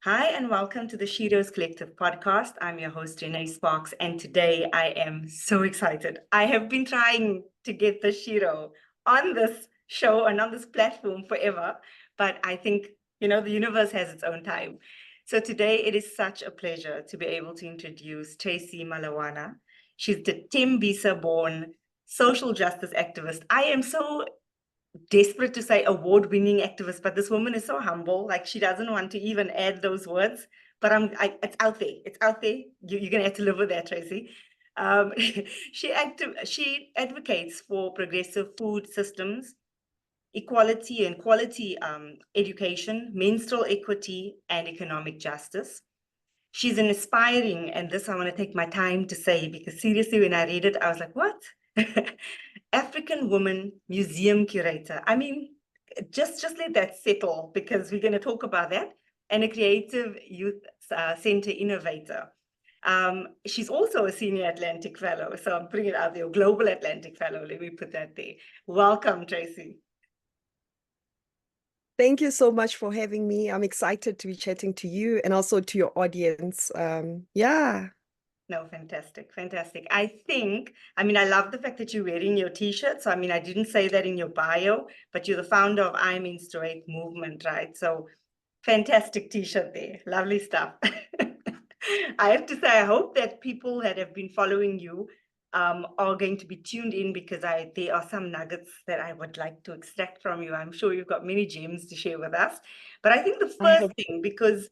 Hi, and welcome to the Sheroes Collective podcast. I'm your host, Renee Sparks, and today I am so excited. I have been trying to get the Shiro on this show and on this platform forever, but I think, the universe has its own time. So today it is such a pleasure to be able to introduce Tracey Malawana. She's the Tembisa-born social justice activist. I am so desperate to say award-winning activist, but this woman is so humble. Like, she doesn't want to even add those words. But it's out there. It's out there. You're gonna have to live with that, Tracey. She advocates for progressive food systems, equality and quality education, menstrual equity, and economic justice. She's an aspiring, and this I want to take my time to say, because seriously, when I read it, I was like, what? African Woman Museum Curator. I mean, just let that settle, because we're going to talk about that. And a creative youth center innovator. She's also a senior Atlantic fellow. So I'm putting it out there, global Atlantic fellow. Let me put that there. Welcome, Tracey. Thank you so much for having me. I'm excited to be chatting to you and also to your audience. No, fantastic, fantastic. I love the fact that you're wearing your t-shirt. So, I didn't say that in your bio, but you're the founder of I-Menstruate movement, right? So, fantastic t-shirt there. Lovely stuff. I have to say, I hope that people that have been following you are going to be tuned in, because there are some nuggets that I would like to extract from you. I'm sure you've got many gems to share with us. But I think the first thing, because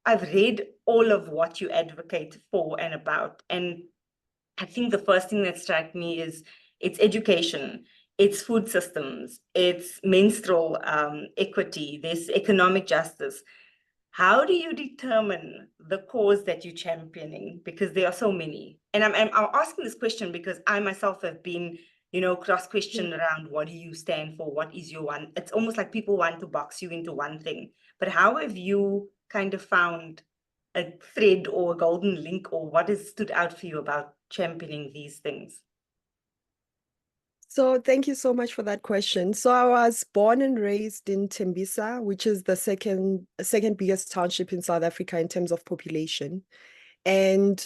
I've read all of what you advocate for and about, and I think the first thing that struck me is it's education, it's food systems, it's menstrual equity, there's economic justice. How do you determine the cause that you're championing? Because there are so many. And I'm asking this question because I myself have been, cross-questioned around, what do you stand for? What is your one? It's almost like people want to box you into one thing. But how have you kind of found a thread or a golden link, or what has stood out for you about championing these things? So thank you so much for that question. So I was born and raised in Tembisa, which is the second biggest township in South Africa in terms of population. And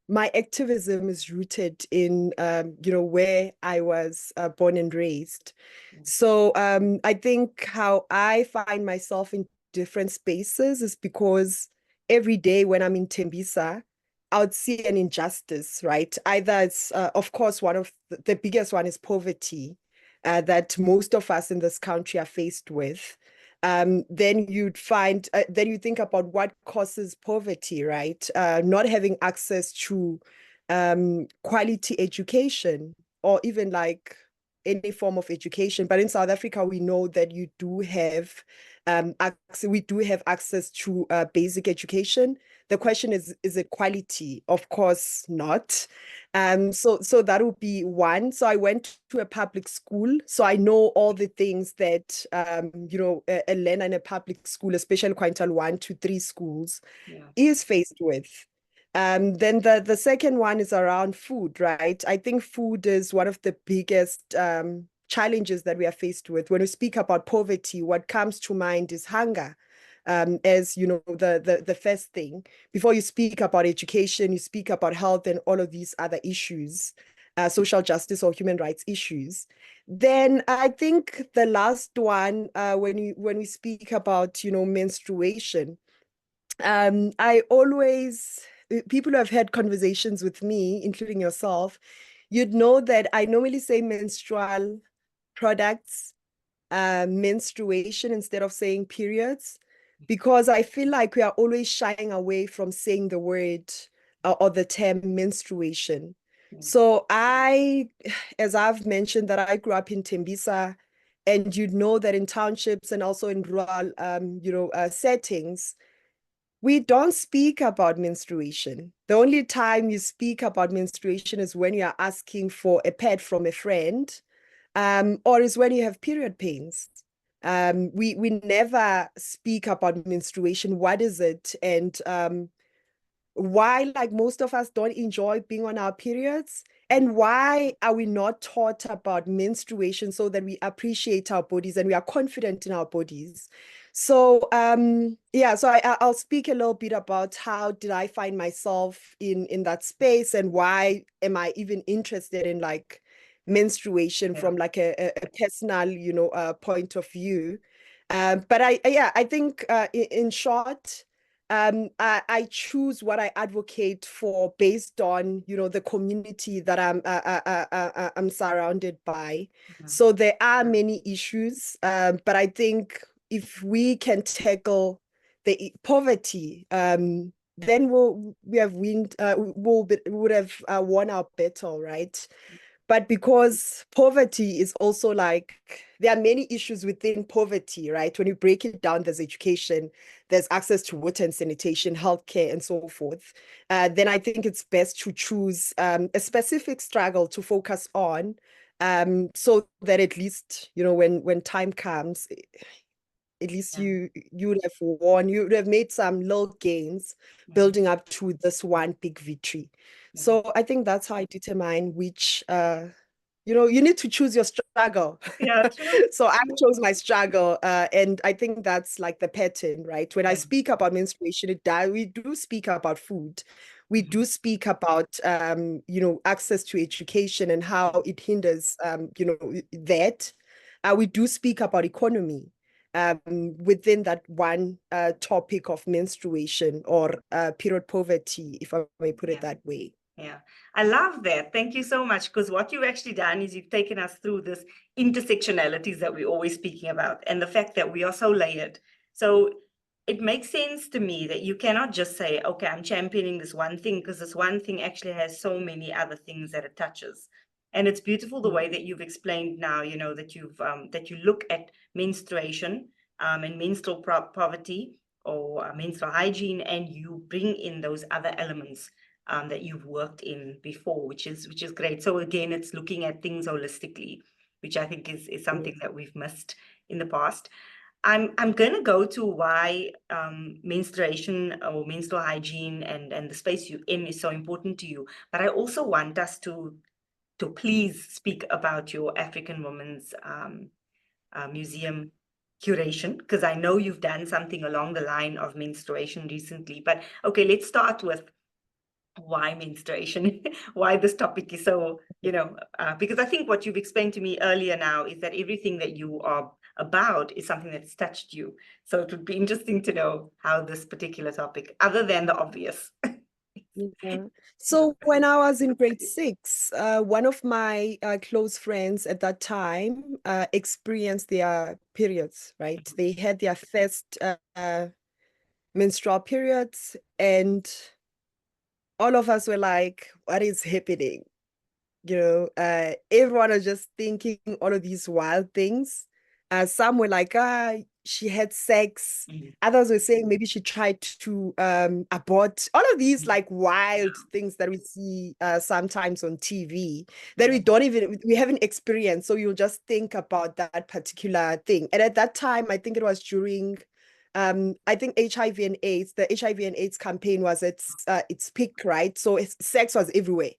my activism is rooted in, where I was born and raised. So I think how I find myself in different spaces is because every day when I'm in Tembisa, I would see an injustice, right? Either it's, of course, one of the biggest one is poverty that most of us in this country are faced with. Then you'd find, then you think about what causes poverty, right? Not having access to quality education, or even like any form of education. But in South Africa, we know that you do have we do have access to basic education. The question is it quality? Of course not. So that would be one. So I went to a public school, so I know all the things that a learner in a public school, especially quintile 1 to 3 schools, is faced with. Then the second one is around food, right? I think food is one of the biggest challenges that we are faced with. When we speak about poverty, what comes to mind is hunger. As the first thing. Before you speak about education, you speak about health and all of these other issues, social justice or human rights issues. Then I think the last one, when we speak about menstruation, people who have had conversations with me, including yourself, you'd know that I normally say menstrual products, menstruation, instead of saying periods, because I feel like we are always shying away from saying the word or the term menstruation. So as I've mentioned, that I grew up in Tembisa, and you'd know that in townships and also in rural, settings, we don't speak about menstruation. The only time you speak about menstruation is when you are asking for a pad from a friend, or is when you have period pains. We never speak about menstruation. What is it? And why, like, most of us don't enjoy being on our periods? And why are we not taught about menstruation so that we appreciate our bodies and we are confident in our bodies? So yeah, so I'll speak a little bit about how did I find myself in that space, and why am I even interested in like menstruation Yeah. from like a personal, point of view. But yeah, I think in short, I choose what I advocate for based on, the community that I'm surrounded by. Mhm. So there are many issues, but I think if we can tackle the poverty, then we have would have won our battle, right? But because poverty is also like, there are many issues within poverty, right? When you break it down, there's education, there's access to water and sanitation, healthcare, and so forth. Then I think it's best to choose a specific struggle to focus on, so that at least, when time comes, at least Yeah. you would have won, you would have made some little gains Mhm. building up to this one big victory. Yeah. So I think that's how I determine which you need to choose your struggle. Yeah, true. So I True. chose my struggle, and I think that's like the pattern, right? When I Yeah. speak about menstruation, we do speak about food. We Mhm. do speak about access to education and Yeah. how it hinders that. We do speak about economy within that one topic of menstruation or period poverty, if I may put it Yeah. that way. Yeah, I love that. Thank you so much. Because what you've actually done is you've taken us through this intersectionalities that we're always speaking about, and the fact that we are so layered. So it makes sense to me that you cannot just say, okay, I'm championing this one thing, because this one thing actually has so many other things that it touches. And it's beautiful the way that you've explained now, that you look at menstruation and menstrual poverty, or menstrual hygiene, and you bring in those other elements that you've worked in before, which is great. So again, it's looking at things holistically, which I think is something that we've missed in the past. I'm going to go to why menstruation or menstrual hygiene and the space you're in is so important to you. But I also want us to please speak about your African Women's Museum curation, because I know you've done something along the line of menstruation recently. But okay, let's start with why menstruation, why this topic is so, because I think what you've explained to me earlier now is that everything that you are about is something that's touched you. So it would be interesting to know how this particular topic, other than the obvious. Yeah. So when I was in grade six, one of my close friends at that time experienced their periods, right? They had their first menstrual periods, and all of us were like, what is happening? Everyone was just thinking all of these wild things. Some were like, she had sex. Mhm. Others were saying maybe she tried to abort. All of these like wild Yeah, things that we see sometimes on TV that yeah, we haven't experienced. So you'll just think about that particular thing. And at that time, I think it was during I think HIV and AIDS, the HIV and AIDS campaign was its peak, right? So sex was everywhere.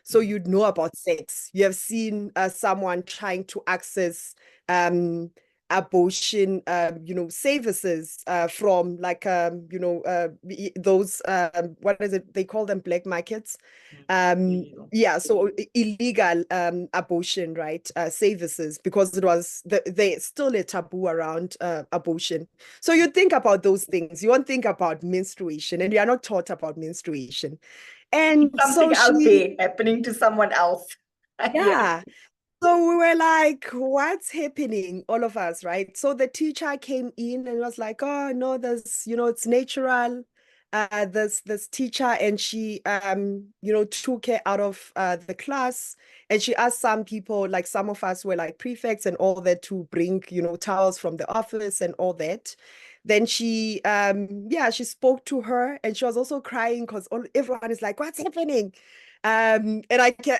So yeah, you'd know about sex. You have seen someone trying to access um, abortion, services from like, those, what is it? They call them black markets. mm, illegal. Yeah, so illegal abortion, right? Services, because there's still a taboo around abortion. So you think about those things. You won't think about menstruation, and you are not taught about menstruation. And Something so out there happening to someone else. I hear yeah. So we were like, what's happening? All of us, right? So the teacher came in and was like, oh no, it's natural. This teacher, and she took her out of the class, and she asked some people, like some of us were like prefects and all that, to bring, towels from the office and all that. Then she spoke to her, and she was also crying because everyone is like, what's happening? And I can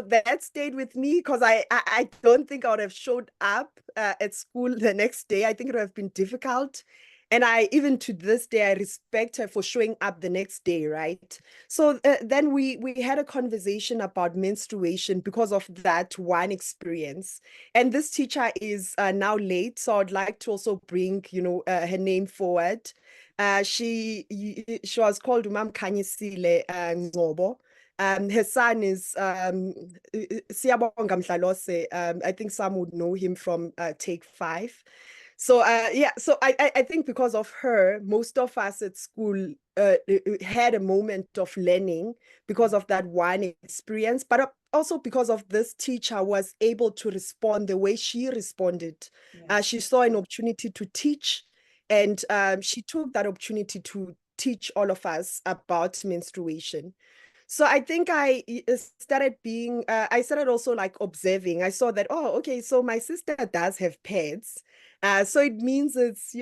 that stayed with me, because I don't think I would have showed up at school the next day. I think it would have been difficult. And I, even to this day, I respect her for showing up the next day, right? So then we had a conversation about menstruation because of that one experience. And this teacher is now late, so I'd like to also bring, her name forward. She was called Umam Kanyisile Ngobo. Her son is Siyabonga Mhlalose. I think some would know him from Take Five. So yeah, so I think because of her, most of us at school had a moment of learning because of that one experience, but also because of this teacher was able to respond the way she responded. Yeah. She saw an opportunity to teach, and she took that opportunity to teach all of us about menstruation. So I think I started also like observing. I saw that, oh, okay, so my sister does have pads. So it means it's,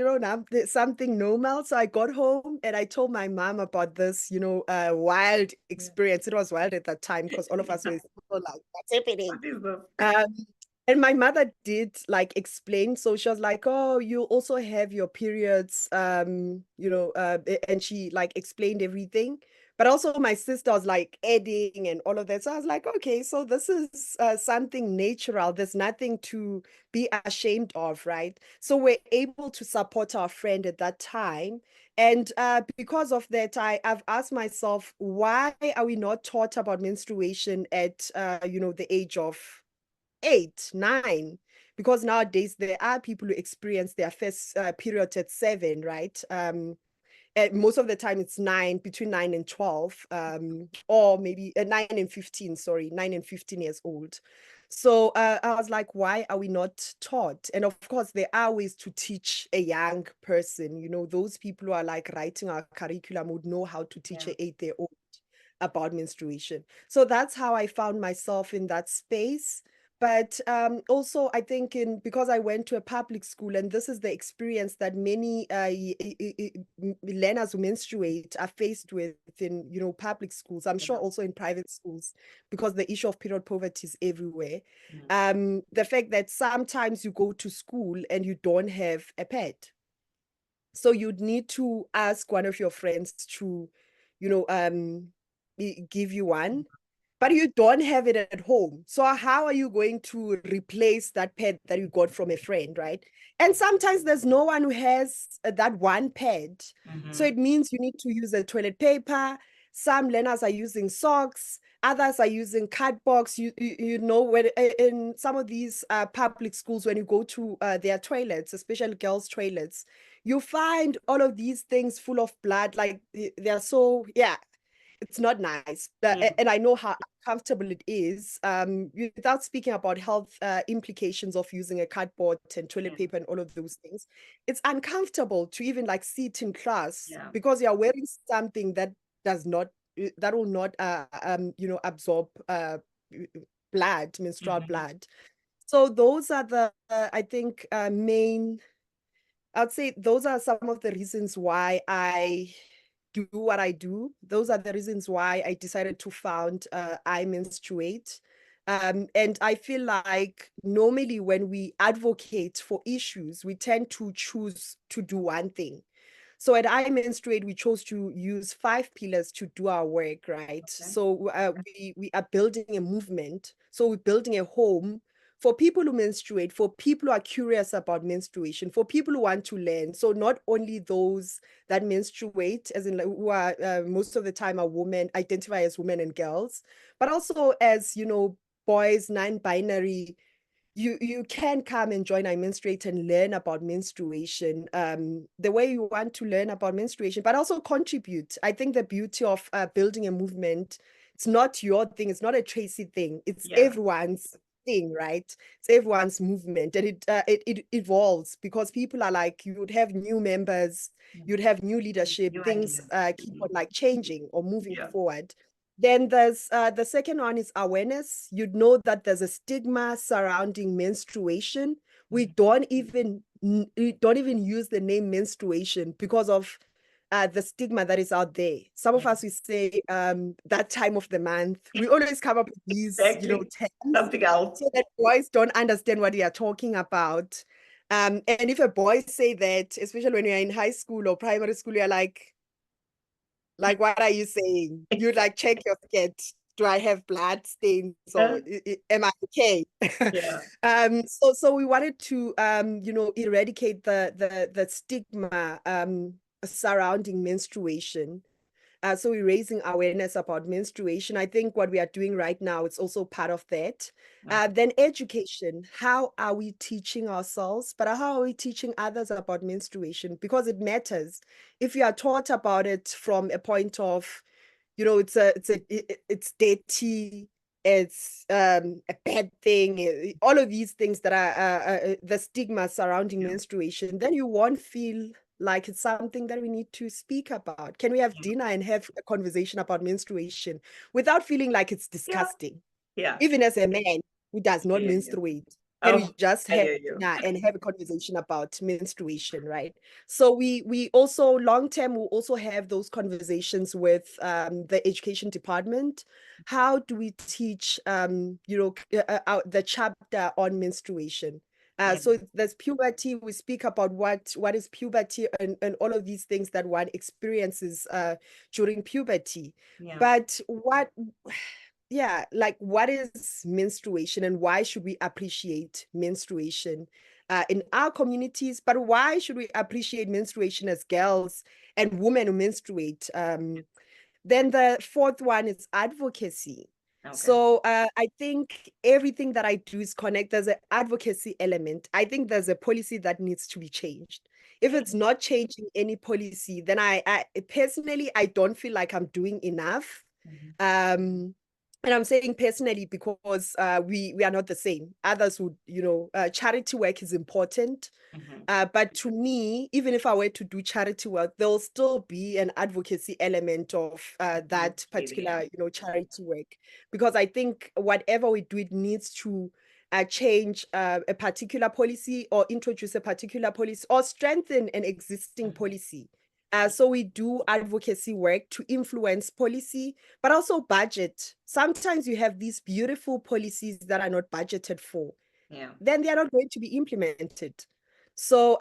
something normal. So I got home and I told my mom about this, wild Yeah. experience. It was wild at that time because all of us were so like, what's happening? What is this? And my mother did like explain. So she was like, oh, you also have your periods, and she like explained everything. But also my sister was like adding and all of that. So I was like, okay, so this is something natural. There's nothing to be ashamed of, right? So we're able to support our friend at that time. And because of that, I've asked myself, why are we not taught about menstruation at, the age of 8, 9? Because nowadays there are people who experience their first period at 7, right? Most of the time it's 9, between 9 and 12, or maybe 9 and 15, sorry, 9 and 15 years old. So I was like, why are we not taught? And of course, there are ways to teach a young person. Those people who are like writing our curriculum would know how to teach Yeah. an 8-year-old about menstruation. So that's how I found myself in that space. But also, I think because I went to a public school, and this is the experience that many learners who menstruate are faced with in public schools. I'm sure also in private schools, because the issue of period poverty is everywhere. The fact that sometimes you go to school and you don't have a pad, so you'd need to ask one of your friends to, give you one, but you don't have it at home. So how are you going to replace that pad that you got from a friend, right? And sometimes there's no one who has that one pad. So it means you need to use a toilet paper. Some learners are using socks. Others are using cardbox. When in some of these public schools, when you go to their toilets, especially girls' toilets, you find all of these things full of blood. Like they're so, yeah, it's not nice. And I know how uncomfortable it is, without speaking about health implications of using a cardboard and toilet paper and all of those things. It's uncomfortable to even like sit in class because you're wearing something that will not absorb blood, menstrual blood. So those are the I think I'd say those are some of the reasons why I do what I do. Those are the reasons why I decided to found I-Menstruate. And I feel like normally when we advocate for issues, we tend to choose to do one thing. So at I-Menstruate, we chose to use 5 pillars to do our work, right? Okay. So we are building a movement. So we're building a home for people who menstruate, for people who are curious about menstruation, for people who want to learn. So not only those that menstruate, as in like, who are most of the time are women, identify as women and girls, but also as, boys, non-binary. You can come and join I-Menstruate and learn about menstruation the way you want to learn about menstruation, but also contribute. I think the beauty of building a movement, it's not your thing, it's not a Tracey thing, it's everyone's thing, right? It's everyone's movement, and it evolves because people are like, you would have new members, you'd have new leadership, things keep on like changing or moving forward. Then there's the second one is awareness. You'd know that there's a stigma surrounding menstruation. We don't even use the name menstruation because of the stigma that is out there. Some of us, we say that time of the month. We always come up with these, terms Something else. so that boys don't understand what we are talking about. And if a boy say that, especially when you're in high school or primary school, you're like, what are you saying? You like check your skirt. Do I have blood stains or am I okay? Yeah. So we wanted to eradicate the stigma surrounding menstruation. So we're raising awareness about menstruation. I think what we are doing right now is also part of that. Then education. How are we teaching ourselves, but how are we teaching others about menstruation? Because it matters. If you are taught about it from a point of, it's dirty, it's a bad thing, all of these things that are the stigma surrounding menstruation, then you won't feel like it's something that we need to speak about. Can we have dinner and have a conversation about menstruation without feeling like it's Yeah. disgusting? Yeah. Even as a man who does not Yeah. menstruate, can we Oh, just I have hear you. dinner and have a conversation about menstruation, right? So we also long term will also have those conversations with the education department. How do we teach the chapter on menstruation? Yeah. So there's puberty. We speak about what is puberty and all of these things that one experiences during puberty. Yeah. But what is menstruation and why should we appreciate menstruation in our communities? But why should we appreciate menstruation as girls and women who menstruate? Then the fourth one is advocacy. Okay. So I think everything that I do is connect. There's an advocacy element. I think there's a policy that needs to be changed. If it's not changing any policy, then I personally, I don't feel like I'm doing enough. Um, and I'm saying personally because we are not the same. Others would, charity work is important. But to me, even if I were to do charity work, there'll still be an advocacy element of that particular, charity work. Because I think whatever we do, it needs to change a particular policy or introduce a particular policy or strengthen an existing policy. So we do advocacy work to influence policy, but also budget. Sometimes you have these beautiful policies that are not budgeted for. Yeah. Then they are not going to be implemented. So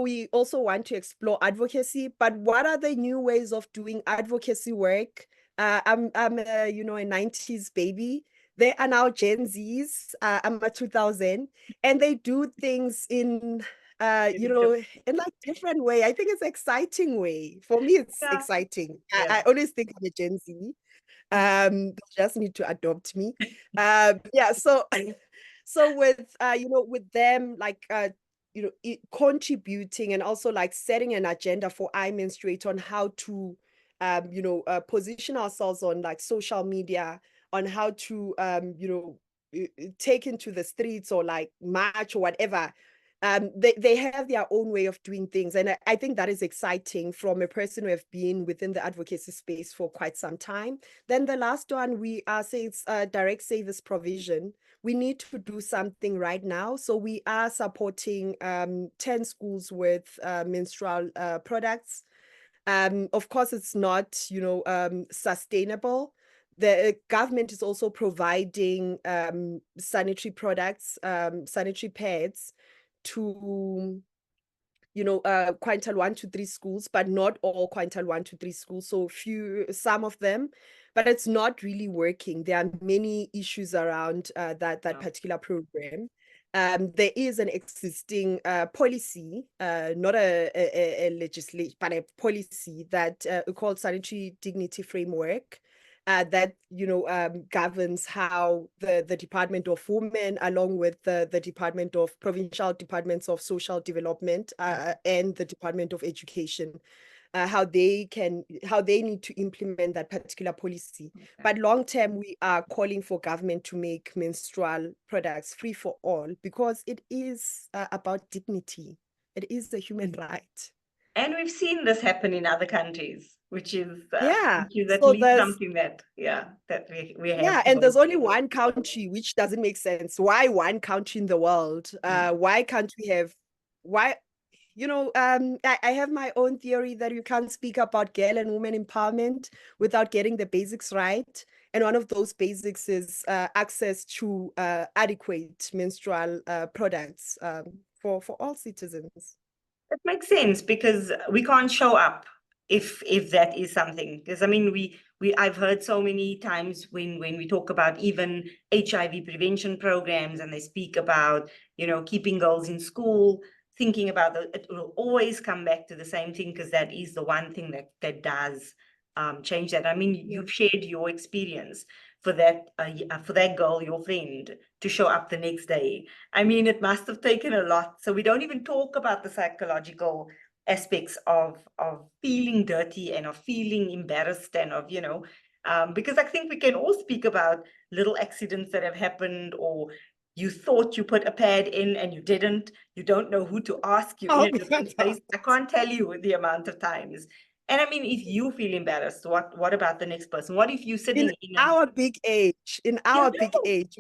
we also want to explore advocacy, but what are the new ways of doing advocacy work? I'm a 90s baby. They are now Gen Zs. I'm a 2000, and they do things in in like different way. I think it's exciting way. For me, it's Yeah. exciting. Yeah. I always think I'm a Gen Z. They just need to adopt me. Yeah, so with with them like contributing and also like setting an agenda for I-Menstruate on how to position ourselves on like social media, on how to take into the streets or like march or whatever. They have their own way of doing things, and I think that is exciting from a person who have been within the advocacy space for quite some time. Then the last one we are saying it's direct service provision. We need to do something right now, so we are supporting 10 schools with menstrual products. Of course, it's not sustainable. The government is also providing sanitary products, sanitary pads to quintile 1 to 3 schools, but not all quintile 1 to 3 schools. So some of them, but it's not really working. There are many issues around that particular program. There is an existing policy, not a legislation, but a policy that called Sanitary Dignity Framework, that governs how the Department of Women, along with the Department of Provincial Departments of Social Development and the Department of Education, how they need to implement that particular policy. Okay. But long term, we are calling for government to make menstrual products free for all, because it is about dignity. It is a human right. And we've seen this happen in other countries, which is Yeah. at So least there's something that we have Yeah, to and there's only consider. one country, which doesn't make sense. Why one country in the world? Why can't we have, why, I have my own theory that you can't speak about girl and women empowerment without getting the basics right. And one of those basics is access to adequate menstrual products. for all citizens. That makes sense because we can't show up if that is something. Because I mean, I've heard so many times when we talk about even HIV prevention programs, and they speak about, you know, keeping girls in school, thinking about it will always come back to the same thing, because that is the one thing that does change that. I mean, you've shared your experience for that girl, your friend, to show up the next day. I mean, it must have taken a lot. So we don't even talk about the psychological aspects of feeling dirty and of feeling embarrassed and of, you know, because I think we can all speak about little accidents that have happened, or you thought you put a pad in and you didn't. You don't know who to ask. You in a different place. I can't tell you the amount of times. And I mean, if you feel embarrassed, what about the next person? What if you're sitting In our big age, we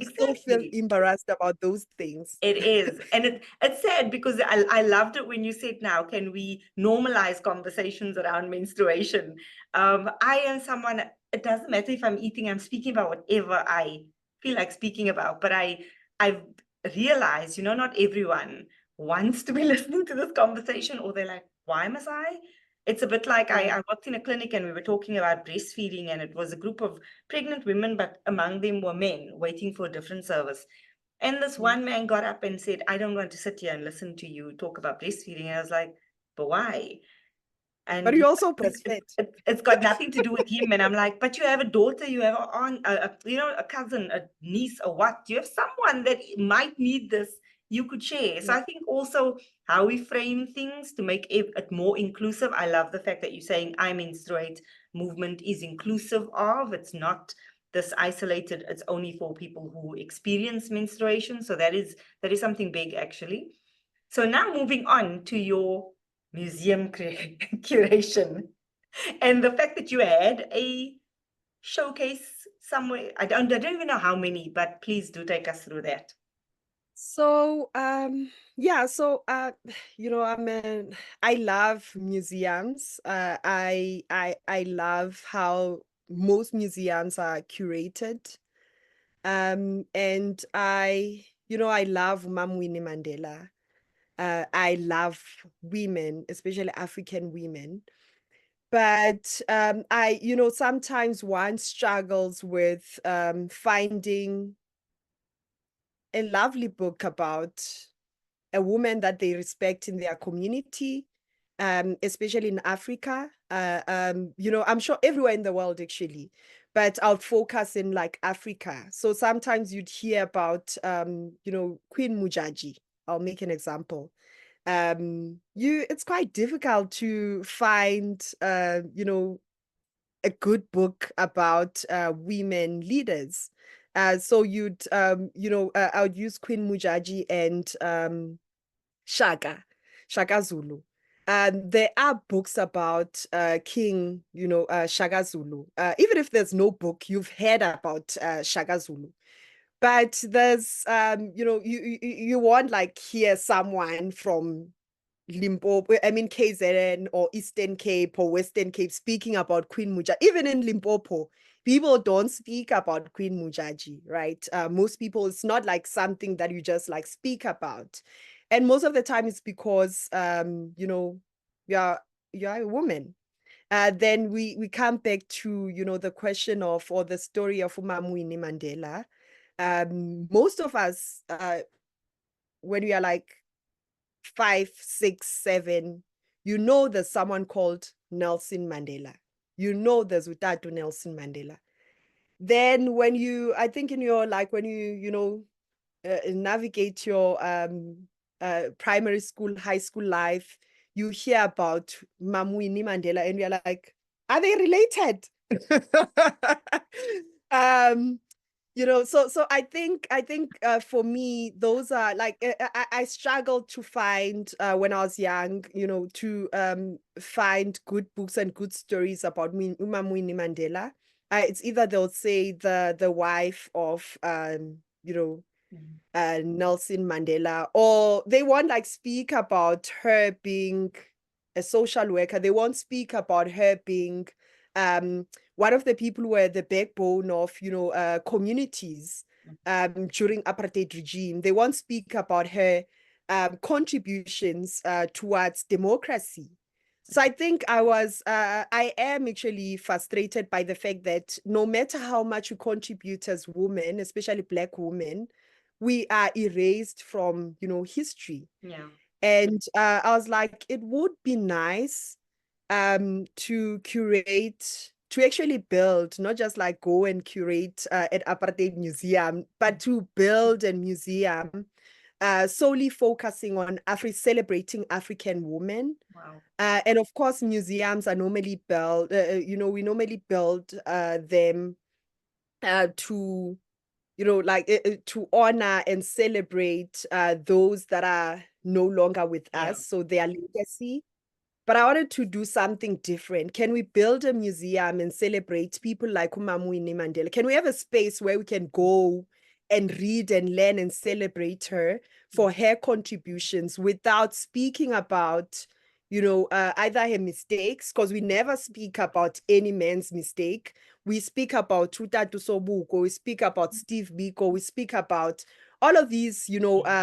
still feel exactly. embarrassed about those things. It is. And it's sad because I loved it when you said, now, can we normalize conversations around menstruation? I am someone, it doesn't matter if I'm eating, I'm speaking about whatever I feel like speaking about. But I've realized, you know, not everyone wants to be listening to this conversation, or they're like, why must I? It's a bit like I worked in a clinic and we were talking about breastfeeding, and it was a group of pregnant women, but among them were men waiting for a different service. And this one man got up and said, I don't want to sit here and listen to you talk about breastfeeding. And I was like, but why? But And you also breastfed. it's got nothing to do with him. And I'm like, but you have a daughter, you have an aunt, you know, a cousin, a niece, or what? You have someone that might need this, you could share. So I think also how we frame things to make it more inclusive. I love the fact that you're saying I-Menstruate movement is inclusive of, it's not this isolated, it's only for people who experience menstruation. So that is something big, actually. So now moving on to your museum curation, and the fact that you had a showcase somewhere. I don't even know how many, but please do take us through that. So yeah, so you know, I love museums. I love how most museums are curated. And you know, I love Winnie Mandela. I love women, especially African women. But you know, sometimes one struggles with finding a lovely book about a woman that they respect in their community, especially in Africa. You know, I'm sure everywhere in the world actually, but I'll focus in like Africa. So sometimes you'd hear about, you know, Queen Mujaji. I'll make an example. It's quite difficult to find, you know, a good book about women leaders. So you know, I would use Queen Mujaji and Shaka Zulu. There are books about King, you know, Shaka Zulu. Even if there's no book, you've heard about Shaka Zulu. But there's, you know, you won't like hear someone from Limpopo, I mean KZN or Eastern Cape or Western Cape speaking about Queen Mujaji. Even in Limpopo, people don't speak about Queen Mujaji, right? Most people, it's not like something that you just like speak about. And most of the time it's because, you know, you're a woman. Then we come back to, you know, the question of, or the story of Winnie Mandela. Most of us, when we are like 5, 6, 7, you know there's someone called Nelson Mandela. You know there's Utatu Nelson Mandela. Then when you, I think in your, like when you know, navigate your primary school, high school life, you hear about Winnie Mandela and you're like, are they related? um, you know, so I think for me those are like I struggled to find when I was young, you know, to find good books and good stories about Winnie Mandela. It's either they'll say the wife of you know, Nelson Mandela, or they won't like speak about her being a social worker. They won't speak about her being one of the people who were the backbone of, you know, communities during apartheid regime. They won't speak about her contributions towards democracy. So I think I am actually frustrated by the fact that no matter how much we contribute as women, especially Black women, we are erased from, history. Yeah. And I was like, it would be nice to curate, to actually build, not just like go and curate at Apartheid Museum, but to build a museum solely focusing on celebrating African women. Wow. And of course, museums are normally built, we normally build them to, to honor and celebrate those that are no longer with Yeah. us, so their legacy. But I wanted to do something different. Can we build a museum and celebrate people like Winnie Mandela? Can we have a space where we can go and read and learn and celebrate her for her contributions without speaking about, either her mistakes, because we never speak about any man's mistake. We speak about Tutatu Sobuko, we speak about Steve Biko, we speak about all of these,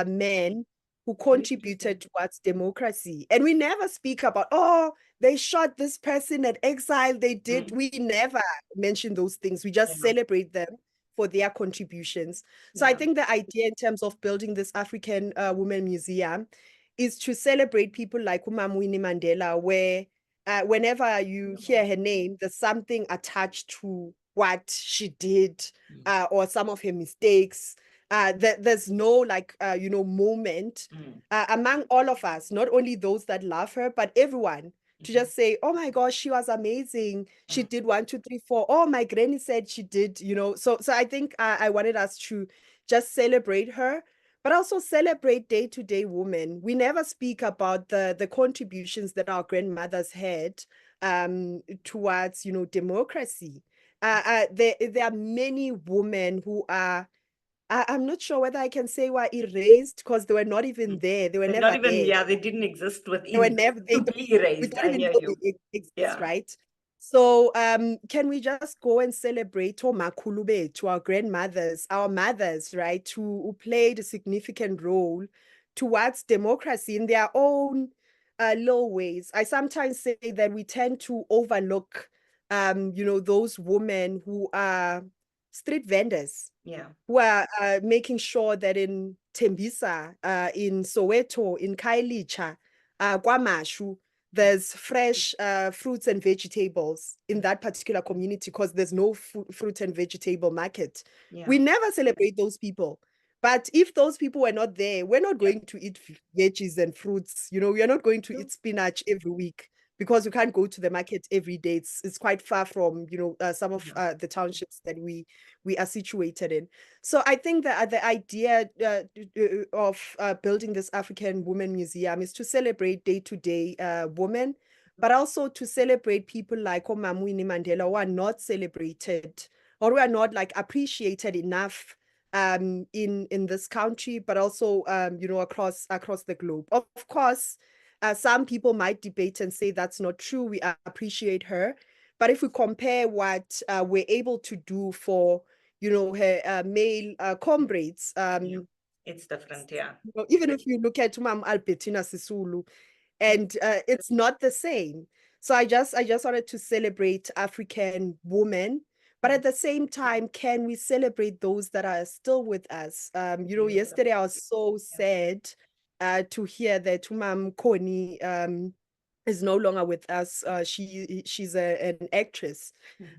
men who contributed towards democracy. And we never speak about, oh, they shot this person at exile. They did. We never mention those things. We just celebrate them for their contributions. So I think the idea in terms of building this African Women Museum is to celebrate people like Winnie Mandela, where whenever you hear her name, there's something attached to what she did or some of her mistakes. There's no moment among all of us, not only those that love her, but everyone, to just say, oh my gosh, she was amazing. She did 1, 2, 3, 4. Oh, my granny said she did, So I think I wanted us to just celebrate her, but also celebrate day-to-day women. We never speak about the contributions that our grandmothers had towards, democracy. There are many women who are, I'm not sure whether I can say were erased because they were not even there. They were They're not never even, there. they didn't exist They were within never, to be erased. we don't I even hear know you. they exist, Yeah. right? So can we just go and celebrate Makulube, to our grandmothers, our mothers, right, who played a significant role towards democracy in their own little ways. I sometimes say that we tend to overlook, those women who are street vendors, who are making sure that in Tembisa, in Soweto, in Kailicha, KwaMashu, there's fresh fruits and vegetables in that particular community because there's no fruit and vegetable market. We never celebrate those people. But if those people were not there, we're not going to eat veggies and fruits. We are not going to eat spinach every week because we can't go to the market every day. It's quite far from, some of the townships that we are situated in. So I think that the idea of building this African Women Museum is to celebrate day-to-day women, but also to celebrate people like Winnie Mandela who are not celebrated or who are not appreciated enough in this country, but also across the globe. Of course, some people might debate and say that's not true. We appreciate her, but if we compare what we're able to do for her male comrades, it's different. Even if you look at Mam Albertina Sisulu, and it's not the same. So I just wanted to celebrate African women, but at the same time, can we celebrate those that are still with us? Yesterday I was so sad to hear that Tumam Koni is no longer with us. She's an actress,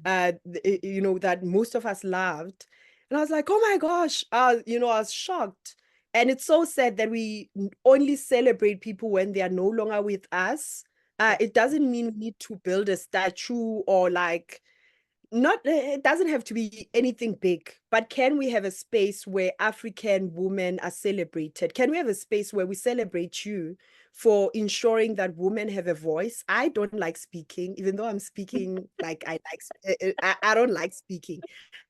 that most of us loved. And I was like, oh my gosh, I was shocked. And it's so sad that we only celebrate people when they are no longer with us. It doesn't mean we need to build a statue or it doesn't have to be anything big, but can we have a space where African women are celebrated? Can we have a space where we celebrate you for ensuring that women have a voice? I don't like speaking, even though I'm speaking I don't like speaking.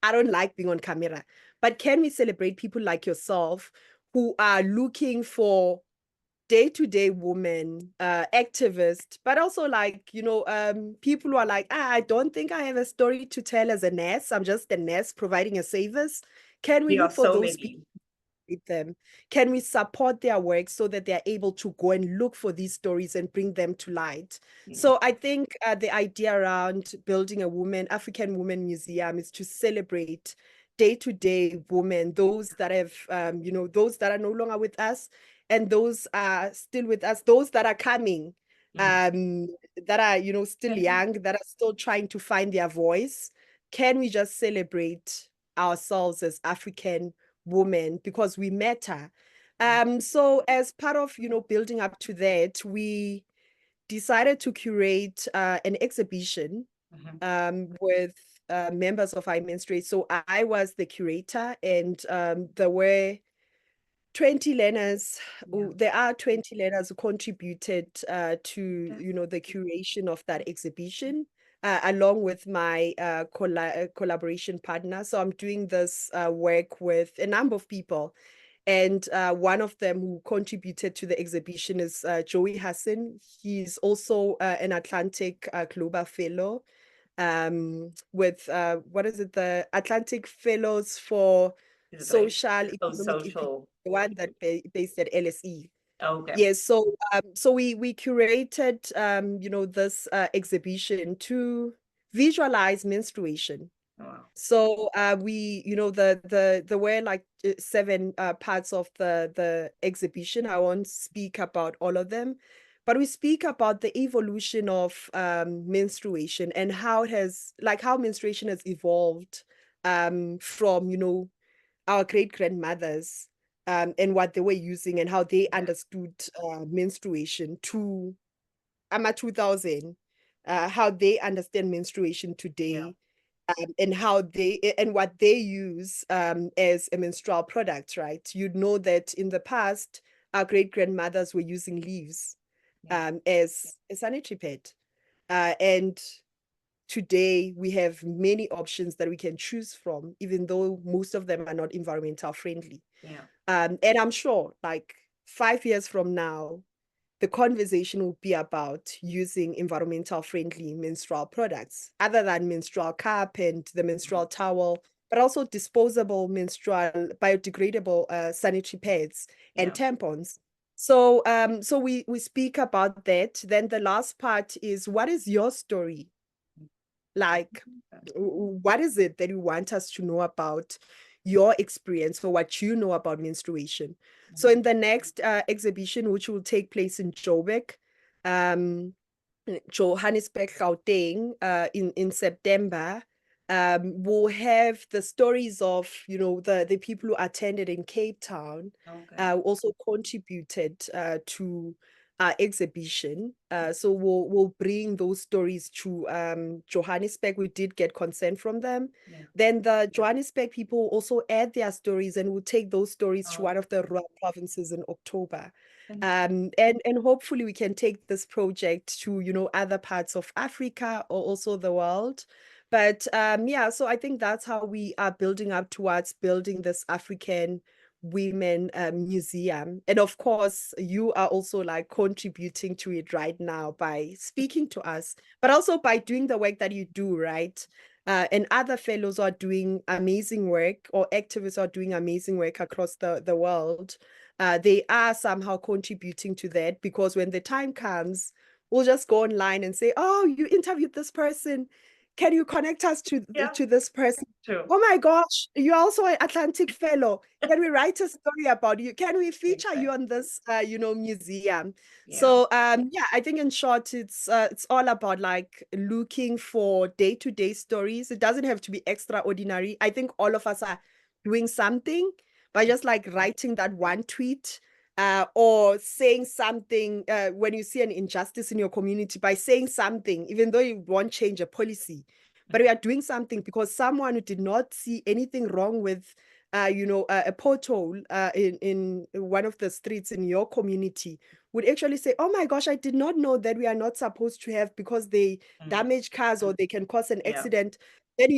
I don't like being on camera. But can we celebrate people like yourself who are looking for day-to-day women, activists, but also people who are like, I don't think I have a story to tell as a nurse. I'm just a nurse providing a service. Can we There are look for so those many. people? them? Can we support their work so that they're able to go and look for these stories and bring them to light? So I think the idea around building a African Women Museum is to celebrate day-to-day women, those that have, those that are no longer with us, and those are still with us, those that are coming, that are, still young, that are still trying to find their voice. Can we just celebrate ourselves as African women because we matter? So as part of, building up to that, we decided to curate an exhibition with members of I-Menstruate. So I was the curator, and there were 20 learners. There are 20 learners who contributed to the curation of that exhibition, along with my collaboration partner. So I'm doing this work with a number of people. And one of them who contributed to the exhibition is Joey Hassan. He's also an Atlantic Global Fellow with, what is it, the Atlantic Fellows for Social, Economic, social. the one that based at LSE. Okay. Yes, so we curated this exhibition to visualize menstruation. Wow. So we, there were like 7 parts of the exhibition. I won't speak about all of them, but we speak about the evolution of menstruation and how it has, like, how menstruation has evolved from our great-grandmothers and what they were using and how they understood menstruation to 2000, how they understand menstruation today. And how and what they use as a menstrual product, right? You'd know that in the past, our great-grandmothers were using leaves as a sanitary pad. And today we have many options that we can choose from, even though most of them are not environmental friendly. And I'm sure like 5 years from now, the conversation will be about using environmental friendly menstrual products other than menstrual cup and the menstrual towel, but also disposable menstrual biodegradable sanitary pads and tampons. So so we speak about that. Then the last part is, what is your story? Like, what is it that you want us to know about your experience or what you know about menstruation? So in the next exhibition, which will take place in Joburg, Johannesburg, Gauteng, in September, we'll have the stories of, the people who attended in Cape Town, also contributed to our exhibition. So we'll bring those stories to Johannesburg. We did get consent from them. Then the Johannesburg people also add their stories, and we'll take those stories to one of the rural provinces in October. And hopefully we can take this project to other parts of Africa or also the world. But yeah, so I think that's how we are building up towards building this African Women Museum. And of course, you are also like contributing to it right now by speaking to us, but also by doing the work that you do, right? And other fellows are doing amazing work, or activists are doing amazing work across the world. They are somehow contributing to that, because when the time comes, we'll just go online and say, oh, you interviewed this person. Can you connect us to this person? True. Oh my gosh, you're also an Atlantic Fellow. Can we write a story about you? Can we feature you on this, museum? So, yeah, I think in short, it's all about like looking for day-to-day stories. It doesn't have to be extraordinary. I think all of us are doing something by just like writing that one tweet, or saying something when you see an injustice in your community, by saying something, even though you won't change a policy. But we are doing something because someone who did not see anything wrong with, a pothole in one of the streets in your community would actually say, oh my gosh, I did not know that we are not supposed to have, because they damage cars or they can cause an accident. Then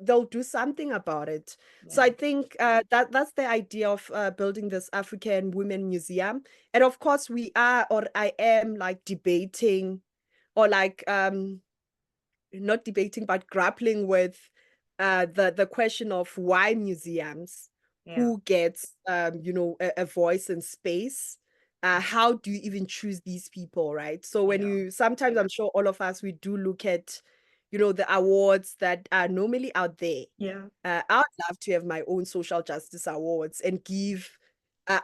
they'll do something about it. So I think that's the idea of building this African Women Museum. And of course, I am like debating, or like not debating, but grappling with the question of why museums. who gets, you know, a voice and space. How do you even choose these people, right? So when you, sometimes I'm sure all of us, we do look at, you know, the awards that are normally out there. I would love to have my own social justice awards and give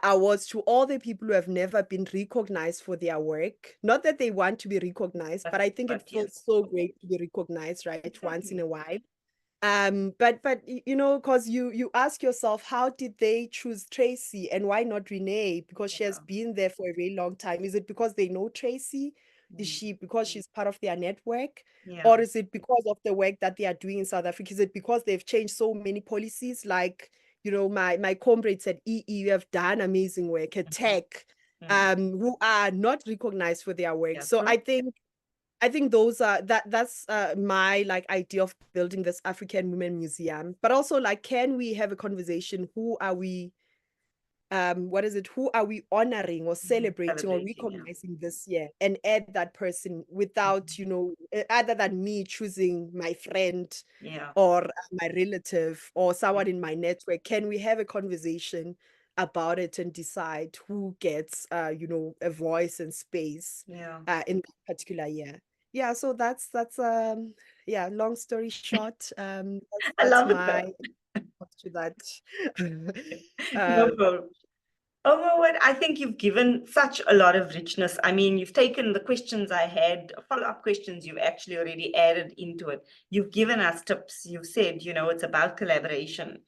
awards to all the people who have never been recognized for their work. Not that they want to be recognized, but I think it feels so great to be recognized, right? Once in a while. But you know, because you ask yourself, how did they choose Tracey and why not Renee? Because she has been there for a very long time. Is it because they know Tracey? Is she because she's part of their network? Or is it because of the work that they are doing in South Africa? Is it because they've changed so many policies? Like, you know, my comrades at EE, you have done amazing work at Tech, who are not recognized for their work. So I think those are that's my like idea of building this African Women Museum. But also, like, can we have a conversation? Who are we who are we honoring or celebrating or recognizing this year, and add that person without, you know, other than me choosing my friend or my relative or someone in my network? Can we have a conversation about it and decide who gets you know, a voice and space in that particular year? Yeah, so that's yeah, long story short, I that's love it my though. to that. No problem. Oh, well, what I think you've given such a lot of richness. I mean, you've taken the questions I had, follow-up questions you've actually already added into it. You've given us tips. You've said, you know, it's about collaboration.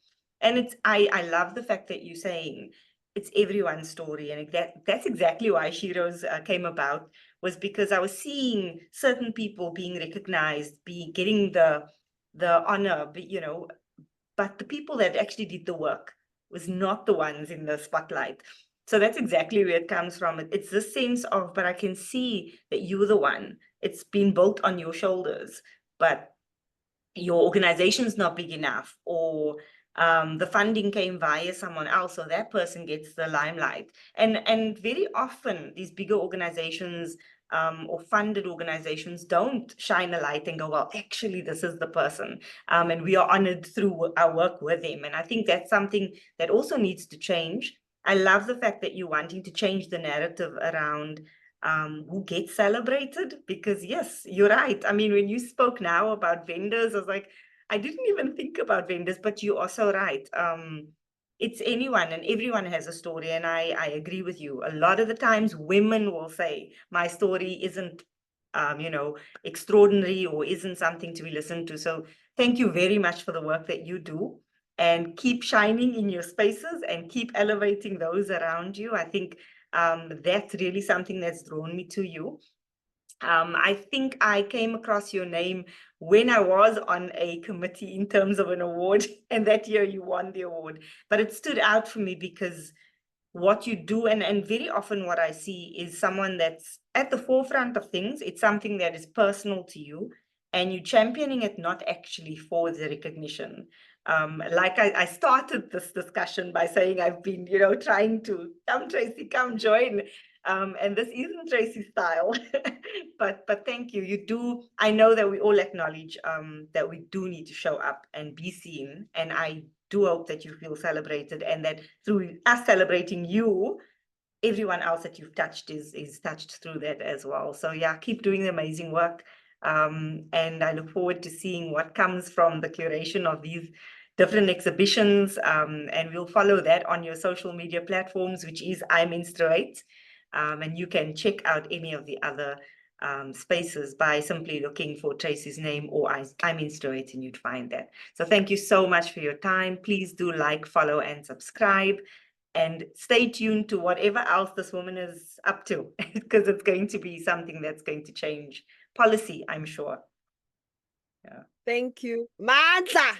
And it's I love the fact that you're saying it's everyone's story. And that's exactly why Shiro's came about, was because I was seeing certain people being recognized, getting the honor, you know, but the people that actually did the work was not the ones in the spotlight. So that's exactly where it comes from. It's this sense of, but I can see that you're the one. It's been built on your shoulders, but your organization's not big enough, or the funding came via someone else, so that person gets the limelight. And very often these bigger organizations or funded organizations don't shine a light and go, well, actually, this is the person. And we are honored through our work with them. And I think that's something that also needs to change. I love the fact that you're wanting to change the narrative around who gets celebrated, because yes, you're right. I mean, when you spoke now about vendors, I was like, I didn't even think about vendors, but you are so right. It's anyone and everyone has a story, and I agree with you. A lot of the times women will say my story isn't you know, extraordinary or isn't something to be listened to. So thank you very much for the work that you do, and keep shining in your spaces and keep elevating those around you. I think that's really something that's drawn me to you. I think I came across your name when I was on a committee in terms of an award, and that year you won the award. But it stood out for me because what you do, and very often what I see is someone that's at the forefront of things. It's something that is personal to you, and you championing it not actually for the recognition. Like I started this discussion by saying I've been, you know, trying to come, Tracey, come join. And this isn't Tracey's style, but thank you. You do. I know that we all acknowledge that we do need to show up and be seen, and I do hope that you feel celebrated, and that through us celebrating you, everyone else that you've touched is touched through that as well. So yeah, keep doing the amazing work. And I look forward to seeing what comes from the curation of these different exhibitions. And we'll follow that on your social media platforms, which is I-Menstruate. And you can check out any of the other spaces by simply looking for Tracey's name or I-Menstruate, and you'd find that. So thank you so much for your time. Please do like, follow, and subscribe. And stay tuned to whatever else this woman is up to, because it's going to be something that's going to change policy, I'm sure. Yeah. Thank you. Mandla!